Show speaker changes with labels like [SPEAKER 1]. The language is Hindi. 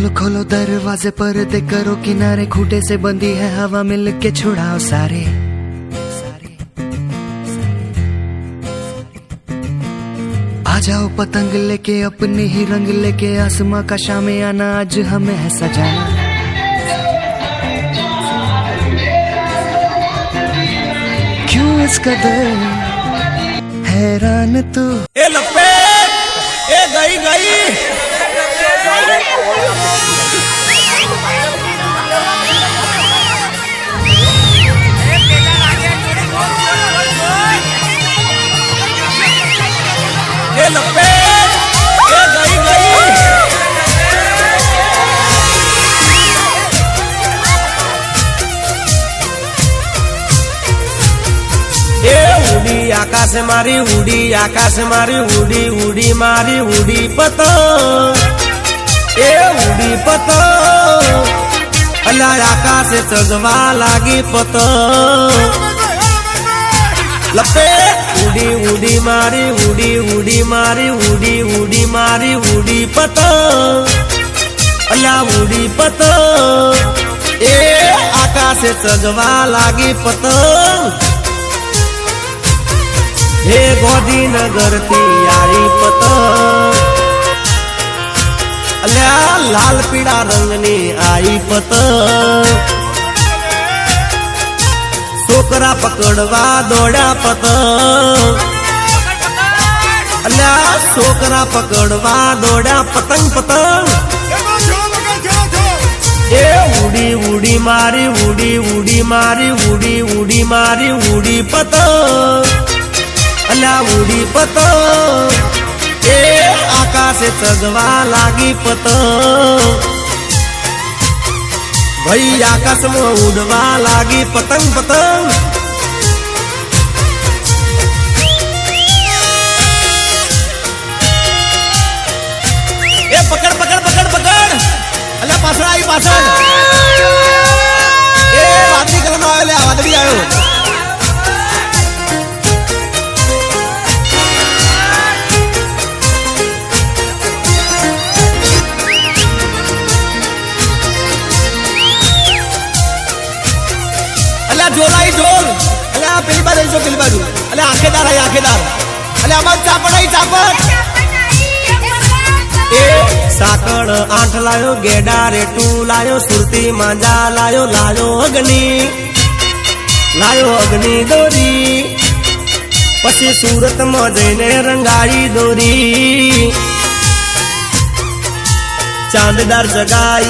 [SPEAKER 1] खोलो खोलो दरवाजे पर्दे करो किनारे, खूंटे से बंदी है हवा मिल के छुड़ाओ सारे। आ जाओ पतंग लेके अपने ही रंग लेके, आसमां का शामे आना आज हमें है सजाना। क्यों इस कदर हैरान तू?
[SPEAKER 2] ए लपेट, ए गई गई। ए लपेट, ए गई गई। ए उड़ी आकाश मारी उड़ी आकाश मारी उड़ी उड़ी मारी उड़ी पतंग। ए उड़ी पतंग अल्लाह आकाश चगवा लागी पतंग। लपेट उड़ी उड़ी मारी उड़ी उड़ी मारी उड़ी उड़ी मारी उड़ी पतंग अल्लाह उड़ी पतंग। ए आकाश चगवा लागी पतंग। हे गांधीनगर थी आई पतंग अल्लाह लाल पीड़ा रंगनी आई पतंग। छोकरा पकड़वा दौड़ा पतंग अल्लाह छोकरा पकड़वा दौड़ा पतंग पतंग। ए उड़ी उड़ी मारी उड़ी उड़ी मारी उड़ी उड़ी मारी उड़ी पतंग अल्लाह उड़ी पतंग। ए आकाश चगवा लागी पतंग। भाई आकाश में उड़वा लागी पतंग पतंग। ए पकड़ पकड़ पकड़ पकड़ अल्लाह पासड़ आई पासड़। ए वादरी कलम आयो ले वादरी आयो। जोलाई जोल अल्लाह पहली बार ऐसो पहली बार अल्लाह आंखेदार है आंखेदार अल्लाह अमर चापड़ आई चापड़। ए साकड़ आठ लायो गेडा रे टू लायो सुरती मांजा लायो लायो अग्नि दोरी पछी सूरत में जईने रंगाई दोरी चांददार जगाई।